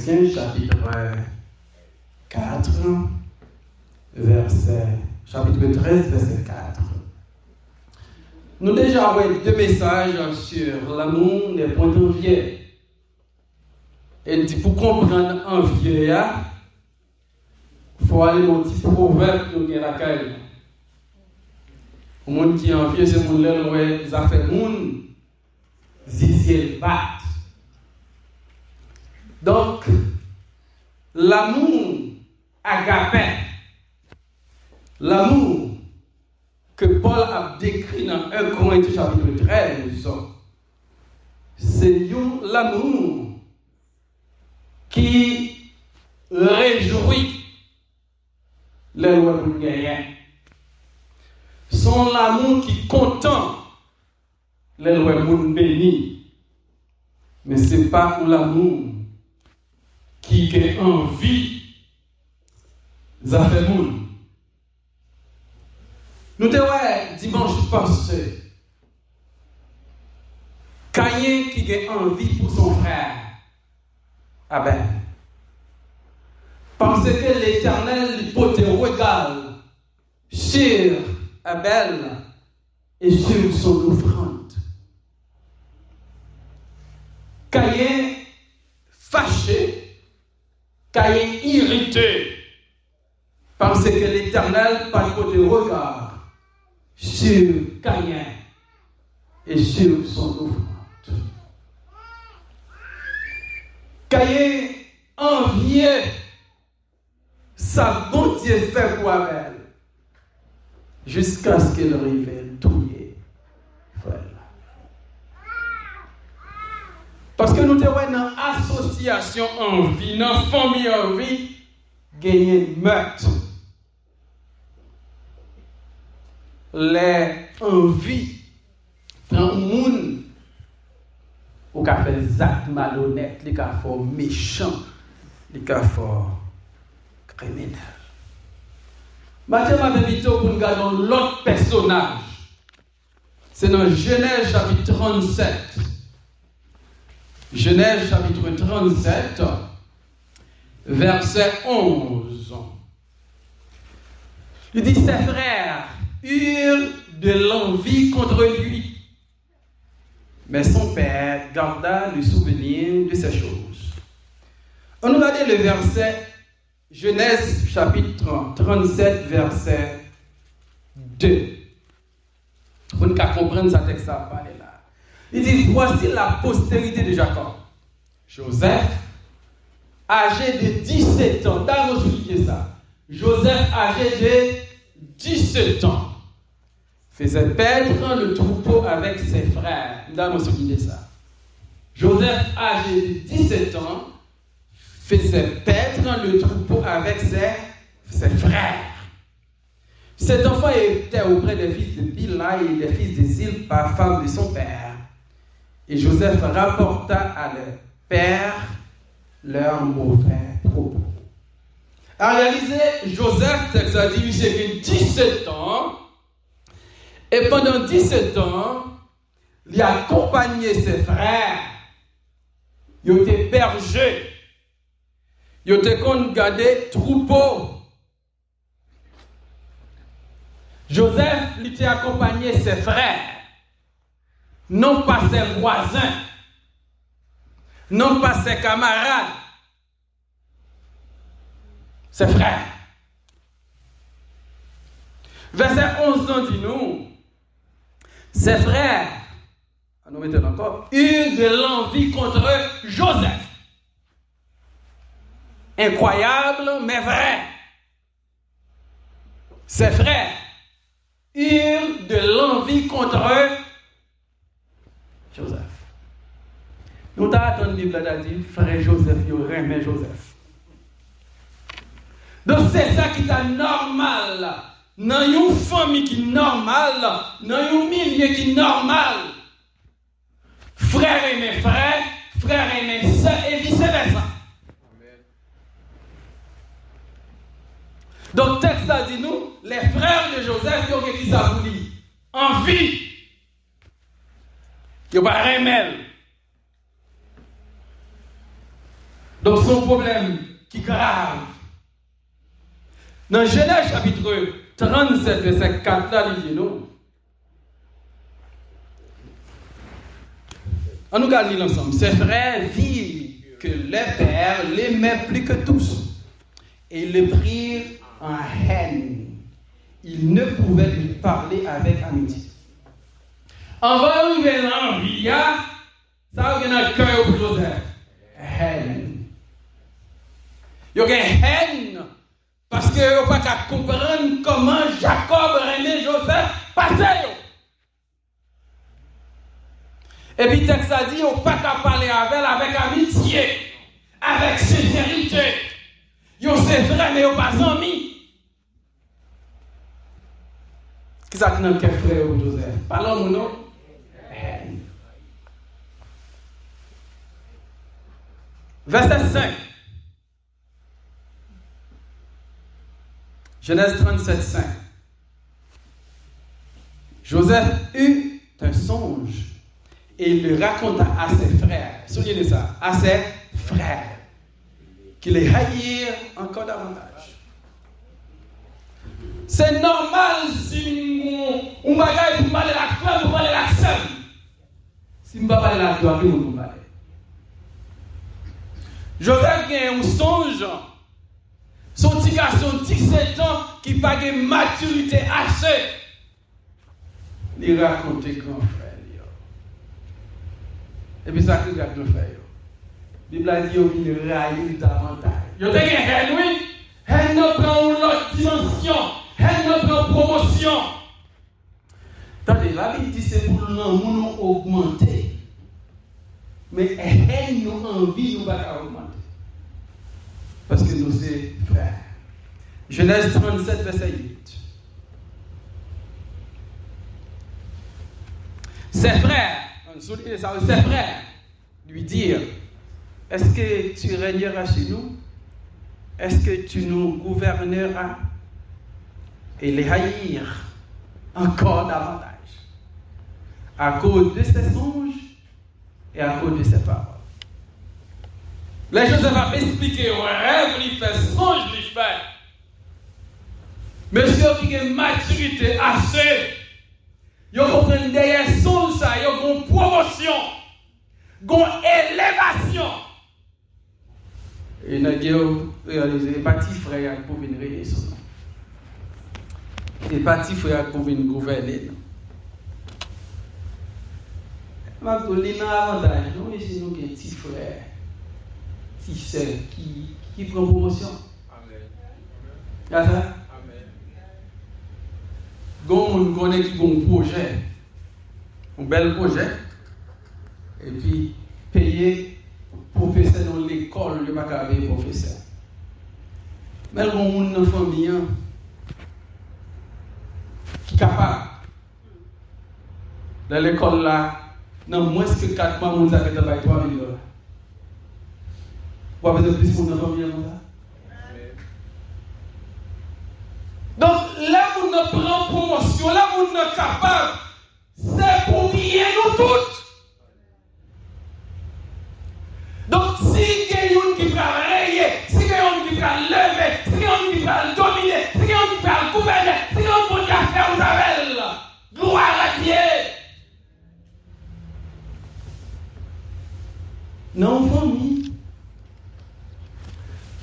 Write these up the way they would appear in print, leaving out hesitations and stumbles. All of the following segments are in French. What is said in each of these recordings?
Corinthiens, chapitre 4, chapitre 13, verset 4. Nous avons déjà envoyé 2 messages sur l'amour des points d'envie. Et pour comprendre envie, il faut aller dans le petit proverbe de la caille. Le monde qui est envieux, c'est le monde qui a fait le monde, zizier bat. Donc, l'amour agapé, l'amour que Paul a décrit dans 1 Corinthiens chapitre 13, c'est l'amour qui réjouit les lois de gagner. Son l'amour qui content les lois de béni. Mais ce n'est pas l'amour qui a envie de faire le monde. Nous avons dimanche passé Caïn qui a envie pour son frère Abel. Parce que l'Éternel lui porte regard sur Abel et sur son offrande. Caïn fâché, Caïn irrité, parce que l'Éternel pas porte regard sur Caïn et sur son offrande. Caïn enviait sa bonté fait pour Abel jusqu'à ce qu'elle révèle tout frère. Parce que nous avons dans l'association en vie, dans la famille en vie, gagner meurtre. Les envies dans le monde, ou qu'a fait actes malhonnêtes, les qu'a fait méchants, les qu'a fait criminels. Maintenant, je vais inviter pour nous regarder l'autre personnage. C'est dans Genèse chapitre 37. Genèse chapitre 37, verset 11. Il dit, ses frères eurent de l'envie contre lui. Mais son père garda le souvenir de ces choses. On nous regarde le verset Genèse chapitre 37, verset 2. Pour nous comprendre ce texte à parler là. Il dit, voici la postérité de Jacob. Joseph, âgé de 17 ans. D'abord, souligner ça. Joseph, âgé de 17 ans, faisait perdre le troupeau avec ses frères. D'abord, souligner ça. Joseph, âgé de 17 ans, faisait perdre le troupeau avec ses frères. Cet enfant était auprès des fils de Bila et des fils de Zilpa, femme de son père. Et Joseph rapporta à leur père leur mauvais propos. En réalité, Joseph, texte a dit, il avait 17 ans. Et pendant 17 ans, il a accompagné ses frères. Il était berger. Il était gardé troupeau. Joseph, il était accompagné ses frères. Non pas ses voisins. Non pas ses camarades. Ses frères. Verset 11 nous dit nous, ses frères, nous mettons encore, eurent de l'envie contre Joseph. Incroyable, mais vrai. Ses frères eurent de l'envie contre Joseph. Nous avons entendu la Bible dit, frère Joseph, il remet Joseph. Donc c'est ça qui est normal. Dans une famille qui est normale, dans un milieu qui est normal. Frère et mes frères, frère et mes soeurs, et vice-versa. Donc, le texte a dit nous, les frères de Joseph, ils ont qui ça vous dit? Envie. Ils n'ont pas remel. Donc, son problème qui est grave. Dans Genèse chapitre 37, verset 4, là, il dit non. On nous garde l'ensemble. Ses frères virent que les pères l'aimaient plus que tous. Et ils le prirent en haine. Ils ne pouvaient lui parler avec amitié. En va arriver l'envie, ça va dans le cœur pour Joseph. Haine. Il y a une haine parce que vous ne pouvez pas comprendre comment Jacob aimait Joseph passer. Et puis, le texte a dit, on ne peut pas parler avec amitié, avec sincérité. Yo c'est vrai, mais yo pas amis. Qu'est-ce que nous avons fait, frère Joseph? Parlons-nous, non? Verset 5. Genèse 37, 5. Joseph eut un songe et il le raconta à ses frères. Souvenez-vous de ça, à ses frères, qui les haïrent encore davantage. C'est normal si on va parler pour la classe, pour parler la scène. Si on ne va pas parler la classe, on va parler. Joseph a un songe. Son petit garçon, 17 ans, qui n'a pas de maturité assez. Il raconte grand frère. Et puis ça, il a grand frère. La Bible a dit qu'il vient railler davantage. Il y a des haine, oui. Haine ne prend une autre dimension. Haine ne prend promotion. Attendez, la Bible dit que c'est pour nous augmenter. Mais haine nous envie, nous ne va pas augmenter. Parce que nous sommes frères. Genèse 37, verset 8. Ses frères lui dirent, est-ce que tu régneras chez nous? Est-ce que tu nous gouverneras? Et les haïrent encore davantage. À cause de ses songes et à cause de ses paroles. Là, Joseph va expliquer au rêve, il fait songe, il fait. Monsieur qui a une maturité assez, il comprend derrière songe ça, il y a une promotion, une élévation. Et nous avons réalisé, les petits frères pour venir réaliser ça. Les petits frères pour venir gouverner. Je vais vous donner un avantage. Nous, ici, nous avons des petits frères. Qui prend promotion. Amen. Ça? Amen. On connaît qui a un projet, un bel projet, et puis payer professeur dans l'école, le macabre professeur. Mais il y a une famille qui est capable. Dans l'école là, non moins que 4 mois, on a fait 3 000 $. Vous avez plus pour notre famille comme ça? Donc, là où nous prenons promotion, là où nous sommes capables, c'est pour bien nous toutes. Donc, si quelqu'un qui va rayer, si quelqu'un qui va lever, si quelqu'un qui va dominer, si quelqu'un qui va gouverner, si quelqu'un qui va faire aux avelles, gloire à Dieu. Non, famille.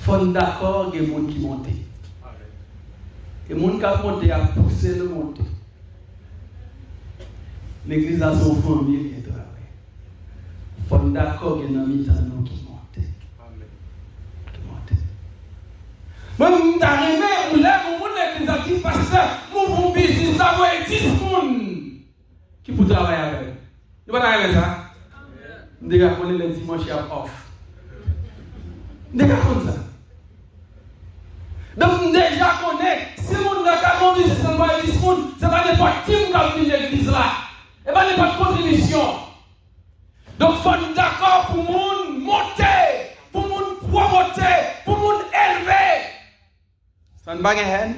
Il faut d'accord que les gens qui montent. Et les gens qui ont monté à pousser le monter. L'église a son famille qui travaille. Il faut d'accord que les gens qui montent. Moi, je suis arrivé, je lève mon église qui passe ça, mon business, ça va être 10 personnes qui peuvent travailler avec. Vous ne pouvez pas travailler avec ça? Je vais vous le dimanche off. Déjà comme ça. Donc, déjà connaît, si vous n'avez pas de business, ce n'est pas 10 personnes, ce n'est pas n'importe qui qui a vu l'église là. Et pas n'importe contribution. Donc, il faut être d'accord pour nous monter, pour nous promoter, pour nous élever. Ça ne va pas haine.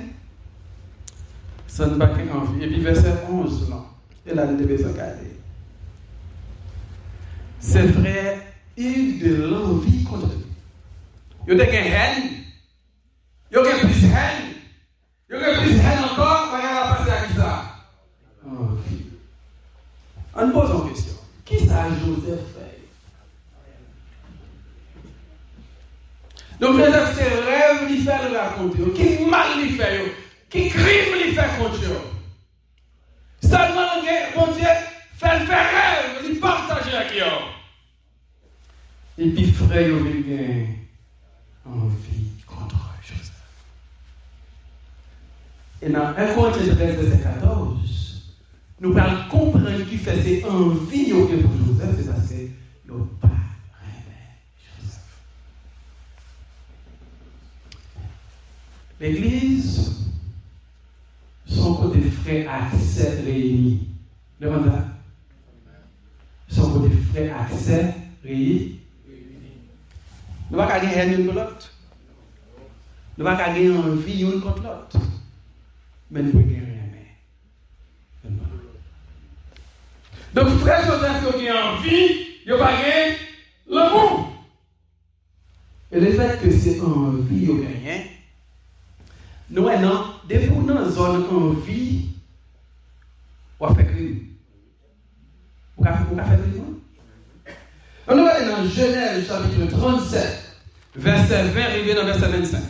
Ça ne va pas envie. Et puis, verset 11, là, et là, nous devons regarder. Ses frères eurent de l'envie contre lui. Yo te gen haine. Yo gen plus haine. Yo gen plus haine encore, quand il va passer à qui ça? Envie. On pose une question. Qui ça Joseph fait? Donc Joseph, c'est rêve lui fait le raconter. Qui mal lui fait? Qui crime lui fait contre? Seulement, bon Dieu, fait le faire rêve, lui partager avec eux. Et puis frère, il a envie contre Joseph. Et dans 1 Corinthiens 13, verset 14, nous allons comprendre qui fait ces envies pour Joseph, c'est parce qu'il n'a pas rêvé Joseph. L'église, son côté frère accès réuni. Le mandat. Son côté frère accès réuni. Nous ne pouvons pas gagner haine contre l'autre. Nous ne pouvons pas gagner envie une contre l'autre. Mais nous ne pouvons gagner rien. Donc, frère Joseph qui a envie, il n'a pas gagné l'amour. Et le fait que c'est envie qu'il a gagné, nous, non, depuis dans la zone envie, on fait crime. On fait crime. On va aller dans Genèse chapitre 37, verset 20, arrivé dans verset 25.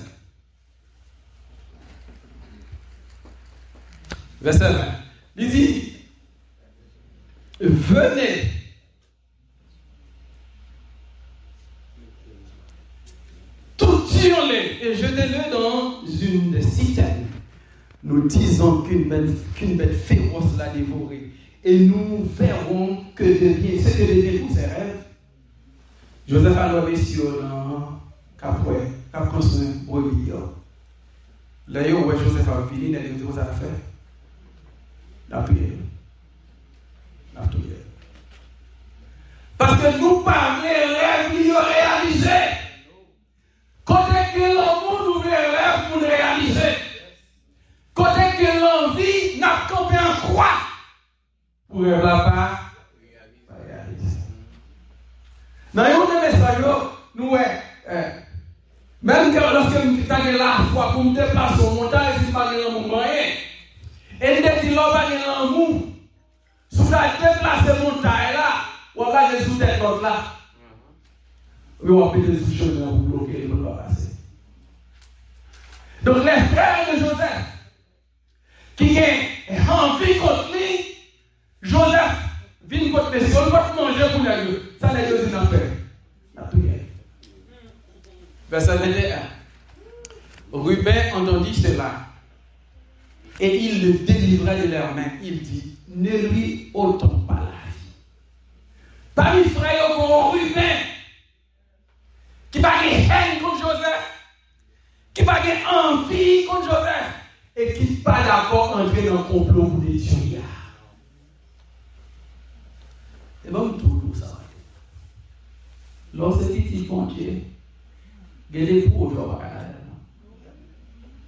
Verset 20. Il dit, venez. Tout tirez-les et jetez-le dans une des citernes. Nous disons qu'une bête féroce l'a dévoré. Et nous verrons ce que devient tous ses rêves. Joseph a levé sur Capoué, Cap construit brebis. Là, Joseph a fini, il a dit aux affaires. La prière. Parce que nous parlons des rêves qui ont réalisé. Quand est-ce que l'amour nous fait rêve pour réaliser? Quand est-ce que l'envie n'a campé en croix pour ne pas réaliser? Dans un message, nous, même lorsque nous avons la foi pour nous déplacer au montagne, si nous n'avons pas l'amour, et nous disons que nous avons l'amour, si vous avez déplacé le montagne là, ou regardez sous tête l'autre là, vous avez des solutions pour bloquer le pas passer. Donc les frères de Joseph, qui ont envie contre lui, Joseph vient contre les cieux, on va manger pour les yeux. Ça n'est pas une affaire. La prière. Verset 21. Ruben entendit cela. Et il le délivra de leurs mains. Il dit, ne lui ôtons pas la vie. Parmi les frères, il y a Ruben qui n'a pas de haine contre Joseph, qui n'a pas envie contre Joseph, et qui n'est pas d'accord entrer dans le complot pour les tuer. Et bon, tout ça. Lorsque tu dis, bon Dieu, il y a des projets au Canada.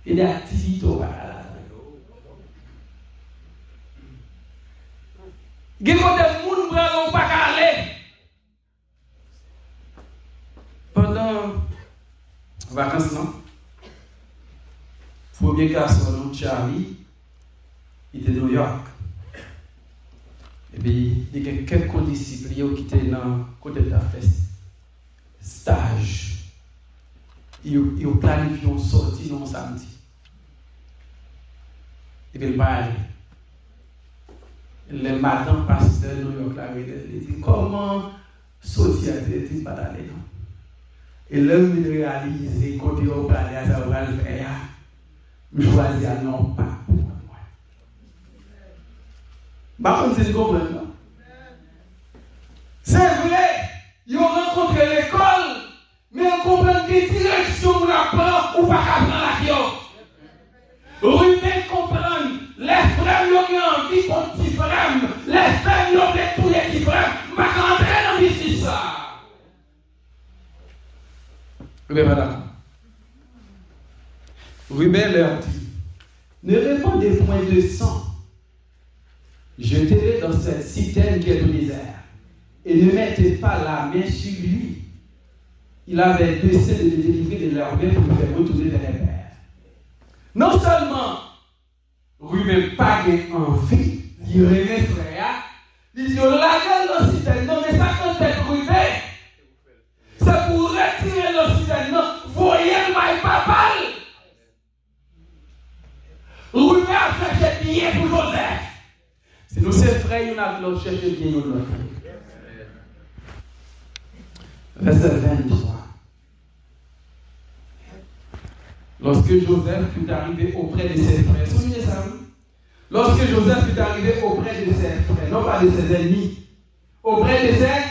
Il y a des activités au Canada. Il y a des gens qui ne pas aller. Pendant les vacances, non? Le premier garçon, Charlie, il était à New York. Et puis, il y a quelques condisciples qui étaient dans le côté de la fête. Stage. Ils ont planifié une sortie dans samedi. Et puis, il va aller. Le matin, pasteur de New York, il dit comment sortir à dit pas d'aller. Et l'homme réalise, quand il va aller à sa faire, je choisis à non pas pour moi. Par contre, c'est comprendre. C'est vrai, ils ont rencontré l'école, mais ils comprennent quelle direction on apprend ou pas apprendre la gueule. Ruben comprend, les frères qui ont envie contre les frères, les frères qui ont fait tous les petits frères, je ne vais pas rentrer dans l'ici ça. Ruben va d'accord. Ruben leur dit, ne répandez point de sang. Jetez-le dans cette citerne qui est au désert. Et ne mettez pas la main sur lui. il avait décidé de les délivrer de leur bien pour les faire retourner vers les pères. Non seulement Ruben pas envie, il remet frère, il dit, la gueule l'occitane, non mais ça quand t'es Ruben, c'est pour retirer l'occitane, non, voyez le papa. Ruben a cherché bien pour Joseph. Si nous sommes frères, nous avons cherché bien pour l'autre. Verset 23. Lorsque Joseph fut arrivé auprès de ses frères, souvenez ça, lorsque Joseph fut arrivé auprès de ses frères, non pas de ses ennemis, auprès de ses frères,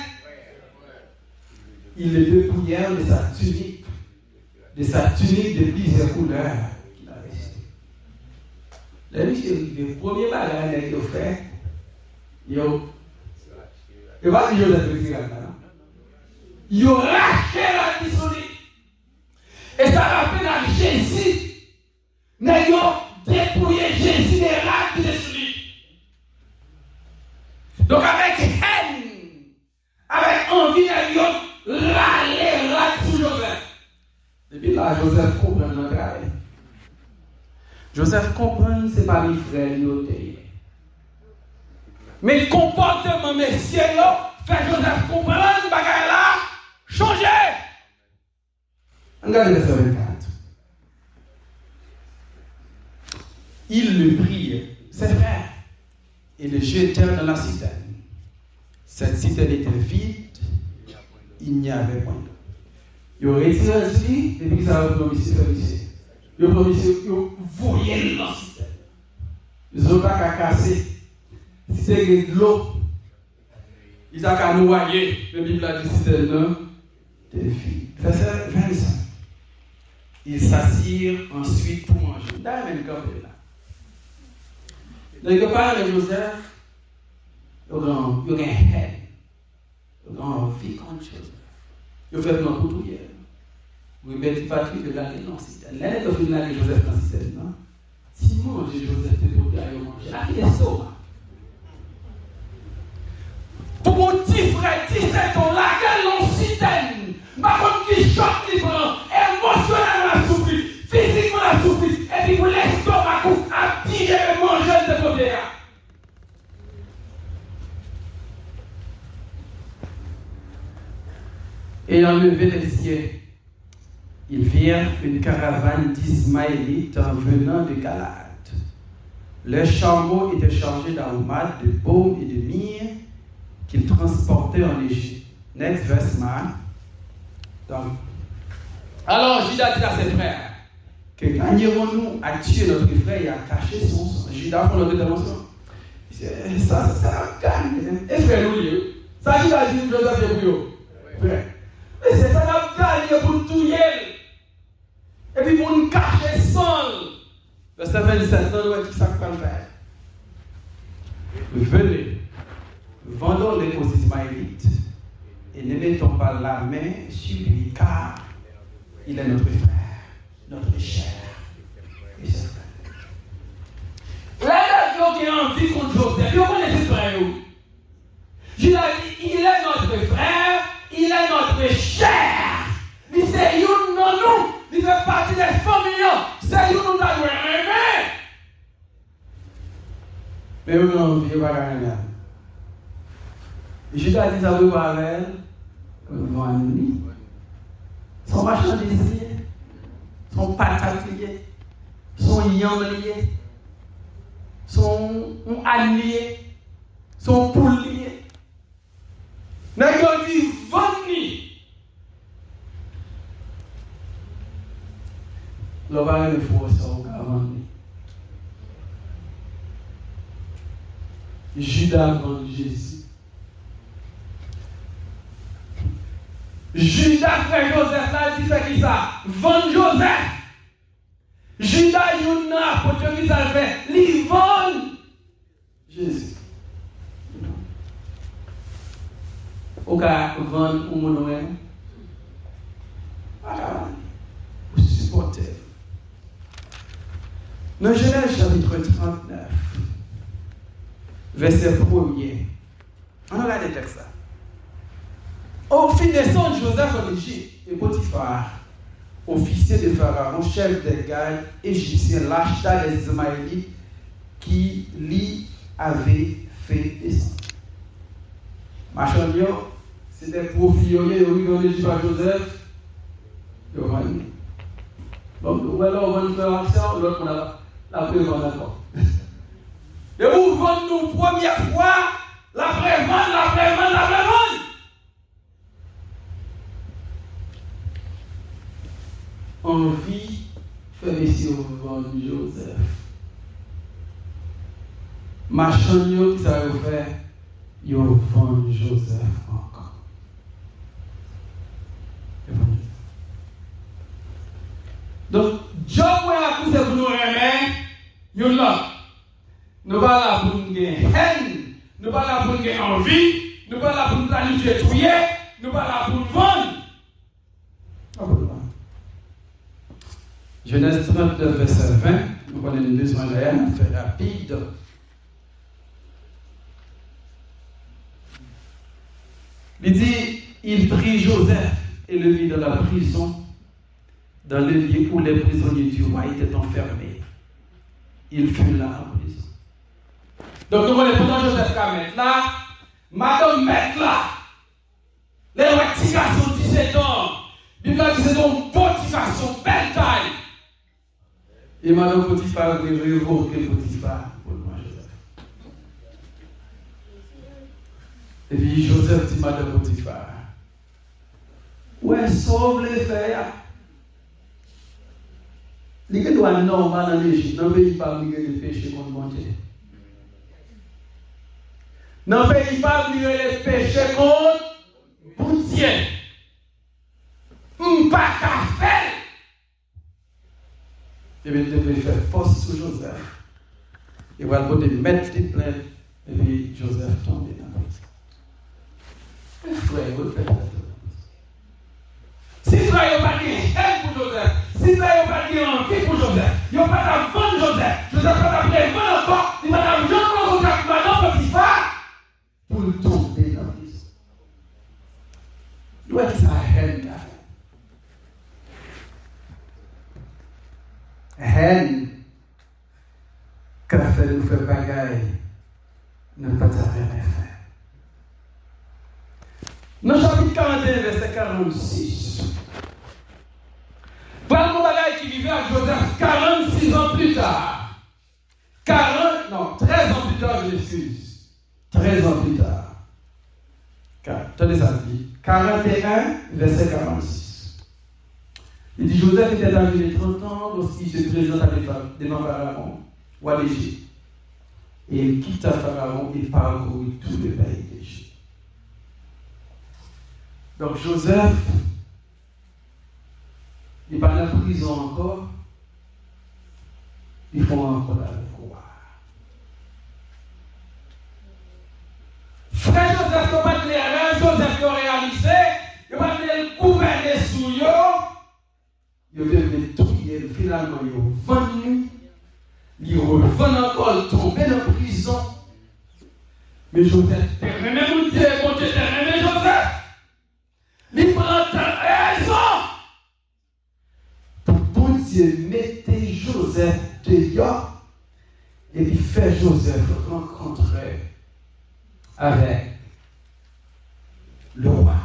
ils le dépouillèrent de sa tunique de plusieurs couleurs qu'il avait cité. Le premier bagage qu'il a fait, il va dire Joseph le tirage là. Il a racheté la tisonnique. Et ça rappelle à Jésus. Nous avons dépouillé Jésus des rats de celui. Donc avec haine, avec envie de râler rats sur Joseph. Depuis là, Joseph comprend notre travail. Joseph comprend, ce n'est pas mes frères qui ont été. Mais le comportement, messieurs, fait Joseph comprendre, ce bagage là, changer. Regardez le verset 24. Il le prit, ses frères, et le jetèrent dans la citerne. Cette citerne était vide, il n'y avait point d'eau. Ils ont retiré le lit, et puis ça a promis ici. Ils ont promis ici, ils ont voyé dans la citerne. Ils n'ont pas qu'à casser. Si c'est de l'eau, ils n'ont qu'à noyer. La Bible a dit citerne était vide. Verset 25. Ils s'assirent ensuite pour manger. D'ailleurs, même quand il est là. Donc, parle de Joseph, il y a une haine, il y a envie contre Joseph. Il fait plan pour tout hier. Vous mettez Patrick de la dans le système. L'année de finir avec Joseph dans le système, non? Si mange Joseph, t'es pour aller manger. Là, il est saut. Pour mon petit frère, 17 ans, la gueule dans le système. Par contre, qui choque les bras, émotionnellement a souffert, physiquement a souffert, et puis vous l'estomac a tiré et mangé de côté. Ayant levé les yeux, ils virent une caravane d'Ismaélites venant de Galade. Leurs chameaux étaient chargés d'aromates, de baume et de myrrhe qu'ils transportaient en Égypte. Next verse, man. Donc, alors Judas dit à ses frères, que gagnerons-nous à tuer notre frère et à cacher son sang? Judas prend notre intervention. Il dit, ça gagne. Et frère, nous, ça Judas dit, Joseph est pour eux. Frère. Mais c'est ça qui a gagné pour tout y est. Et puis pour nous cacher son. Verset 27, non, ouais, tout ça qu'on va faire. Venez, vendons-les aux Ismaélites et ne mettons pas la main sur lui, car il est notre frère, notre chair. Là, il y a envie contre Joseph. Vous connaissez ce frère. Je l'ai dit, il est notre frère, il est notre chair. Il c'est une non nous. Il fait partie des familles. C'est une nous avons aimé. Mais vous n'avez envie de pas gagner. Je t'ai dit ça vous avec elle. Son marchandise lié, son patate lié, son yam lié, son âne lié, son poule lié. N'a pas dit venir. Le bain de force au avant. Judas vend Jésus. Judas fait Joseph là, il fait qui ça? Vend Joseph. Judas, il n'a pas de qui ça fait. Il vend Jésus. Au cas où vendre un monoï, vous supportez. Dans Genèse chapitre 39, verset 1er, on regarde le texte. Au fin de son Joseph en Égypte, Et Potiphar, officier de Pharaon, chef des gardes égyptiens, l'acheta des Ismaélites qui lui avaient fait descendre. Machanio, c'était profil, il y a eu en Égypte à Joseph. Donc, ou alors on va nous faire action, l'autre on a la prévente d'accord. Et vous vendez nous première fois la prévente. Envie fait ici au vendre Joseph. Machanio qui ça va faire, il vend Joseph encore. Donc, Dieu a poussé pour nous remettre, nous là. Nous pas là pour nous gagner haine, nous pas là pour nous gagner envie, nous pas là pour nous planifier trouiller, nous pas là pour nous vendre. Genèse 32, verset 20, nous prenons une besoin d'ailleurs, on fait rapide. Il dit, il prit Joseph et le mit dans la prison, dans le lieu où les prisonniers du roi étaient enfermés. Il fut là en prison. Donc, nous voyons pendant Joseph Kamet là, Madame Maître là, les petits garçons 17 ans, Bible dit c'est donc petit garçon, belle taille. Et Madame Potiphar veut révoquer Potiphar pour le roi Joseph. Et puis Joseph dit Madame Potiphar, ouais, sauve les frères. Les gens doivent normal en Égypte, dans le pays pas migrer les péchés contre mon Dieu. Dans le pays pas migrer les péchés contre mon Dieu. Pas qu'à faire. Et bien, il devait faire force sur Joseph. Il va le mettre les plaintes. Et puis Joseph tombe dans la prison. Le frère, vous faites ça. Si frère n'a pas dit haine pour Joseph, si frère n'a pas dit envie pour Joseph, il n'a pas vendre Joseph, Joseph n'a pas vendre encore, il m'a dit Jean-Claude Madame Potiphar pour le tomber dans la prison. D'où est-ce que ça haine là? Haine, quand fait nous fait bagaille, ne pas rien faire. Dans chapitre 41, verset 46, voilà mon bagaille qui vivait à Joseph 46 ans plus tard. 13 ans plus tard, je m'excuse. 13 ans plus tard. Tenez ça dit. 41, verset 46. Il dit Joseph était âgé de 30 ans lorsqu'il se présenta devant Pharaon, roi d'Égypte. Et il quitta Pharaon et parcourut tout le pays d'Égypte. Donc Joseph, il n'est pas dans la prison encore, il faut encore la voir. Frère Joseph, il n'a pas de l'erreur, Joseph l'a réalisé, il n'a pas de gouverner sous eux. Il devait tuer, finalement, il est venu, il revenu encore, tombé dans la prison. Mais Joseph, même mon Dieu, mais Joseph, il prend ta raison. Pour bon Dieu, mettez Joseph dehors et puis fait Joseph rencontrer avec le roi,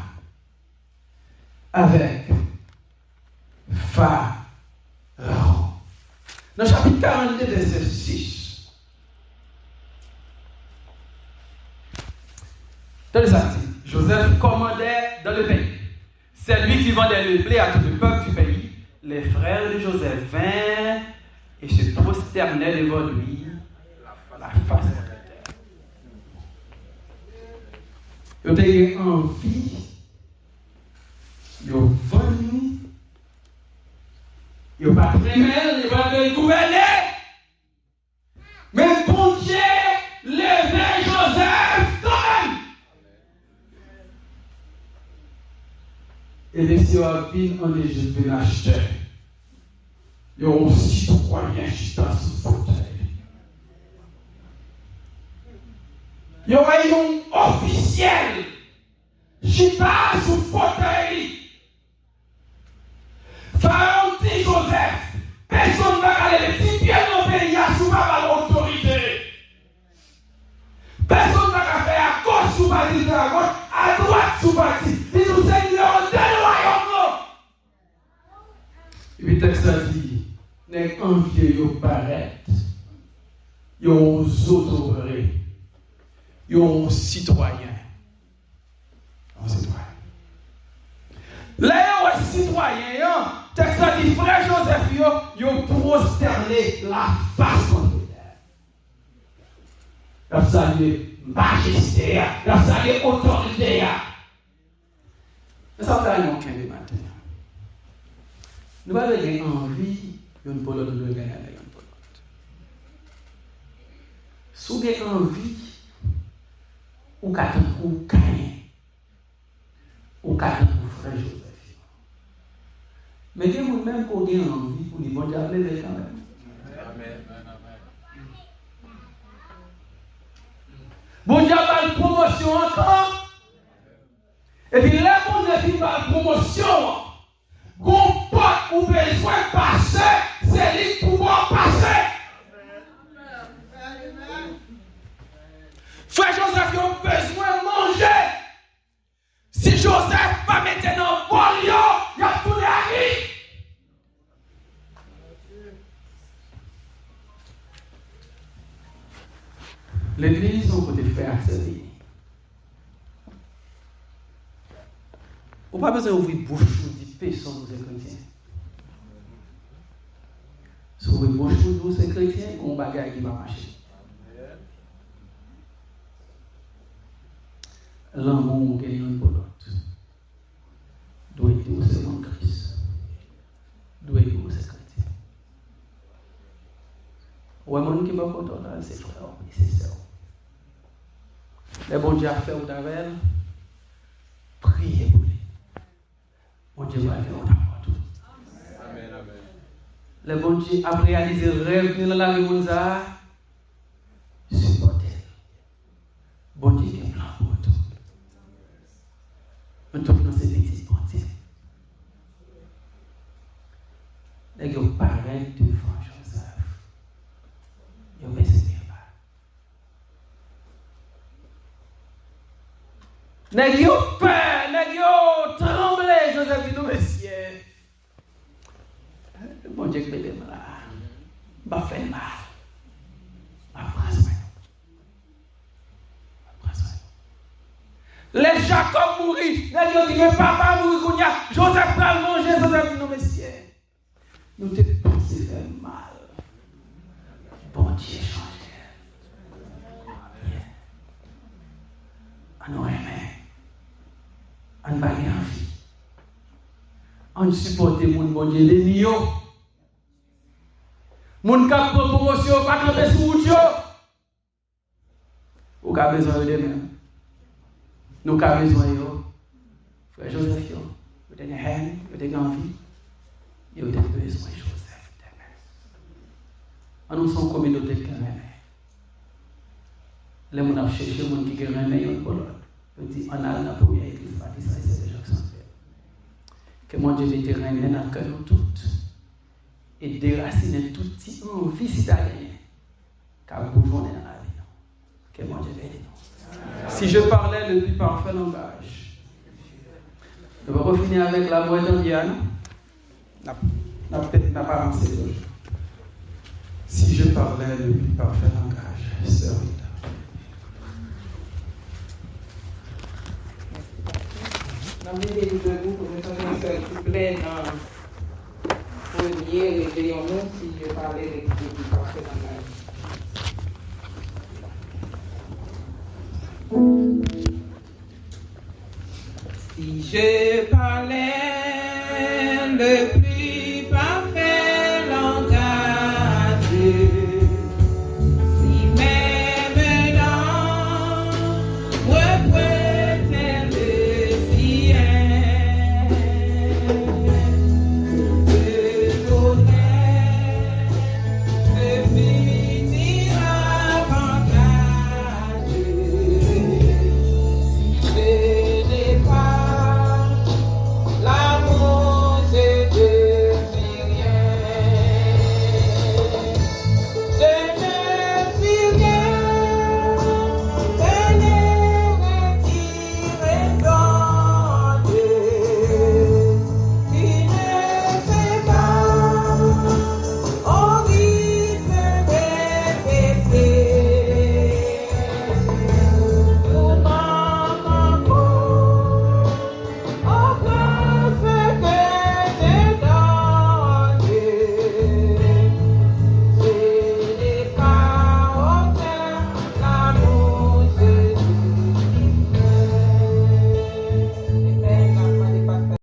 avec Pharaon. Dans le chapitre 42, verset 6. Dans les articles, Joseph commandait dans le pays. C'est lui qui vendait le blé à tout le peuple du pays. Les frères de Joseph vinrent et se prosternaient devant lui la face de la terre. Ils ont eu envie, ils ont venu. Il n'y a pas de remède, il n'y a pas de gouverner. Mais bon Dieu, levez Joseph quand même. Et les Syropines en Égypte viennent acheter. Il y a aussi citoyen qui passe sous fauteuil. Il y aura un officiel qui passe sous fauteuil. Pharaon dit Joseph, personne ne va aller les petits pieds dans le pays, sous ma l'autorité. Personne ne va faire à gauche sous ma dit à gauche, à droite sous ma dit. Il nous Seigneur de royaume. Et puis le texte a dit, n'est envieux yo paraître, yo autoré, yo citoyen. Un citoyen. Là, un citoyen, texte a dit, frère Joseph, yo prosterné la face contre terre. La salué majesté, la salué autorité. Ça va nous qu'un matin. Nous avons envie d'une polote de gagner avec une polote. Si vous avez envie, ou gagner, ou gagner pour frère Joseph. Mais vous même qu'on ait envie pour les bon Dieu appeler quand même. Amen. Bon Dieu a une promotion encore. Et puis là, bon Dieu fait une promotion. Qu'on porte ou besoin de passer, c'est lui qui pouvoir passer. Frère Joseph, il a besoin de manger. Si Joseph va mettre dans le bol, il y a tout les amis. L'église, on peut faire accéder. On n'a pas besoin d'ouvrir bouche pour dire personne nous est chrétien. Si vous ouvrez bouche pour dire c'est chrétien, on va bagaille qui va marcher. L'amour qui est une pour l'autre doit être au Seigneur Christ. Doit être au Seigneur chrétien. Ou un monde qui va content là, c'est frère, c'est sœur. Les bon Dieu a fait au tavel, priez pour lui. Bon Dieu va faire au tavel. Amen, amen. Le bon Dieu a réalisé le rêve dans la Rimonza, supportez. Bon Dieu qui est plan pour tout. On trouve dans ces petits bon Dieu. Les gens paraissent devant Joseph. Ils ne s'espèrent pas. Les gens peur, les gens tremblent. Joseph dit, non, messieurs. Bon Dieu, que je là. Va faire mal. Va prendre soin. Les Jacob mourit. Les gens disent, mais papa mourit. Joseph va manger. Joseph dit, non, messieurs. Nous te pensons faire mal. Bon Dieu change. On nous aime. On va gagner envie. On supporte mon bon Dieu, les niaux. Mon cap pour promotion, pas camper sous route. Ou avez besoin de même. Nous avons besoin de frère Joseph, vous avez haine, vous avez envie. Et vous avez besoin de Joseph. Nous sommes une communauté qui aime. Les gens ont cherché les gens qui aiment les gens. On dit, on a la première église baptiste, c'est déjà que ça fait. Que mon Dieu mette régner dans le cœur de toutes. Et déraciner toute petite envie citoyenne. Car vous journez dans la vie. Que mon Dieu bénisse. Si je parlais le plus parfait langage, je vais refinir avec la voix d'Andiane. N'a pas avancé aujourd'hui. Si je parlais le plus parfait langage, sœur Rita. Dans le milieu de vous, pour me faire s'il vous plaît, dans le premier réveillons-nous si je parlais le plus parfait langage. Si je parlais le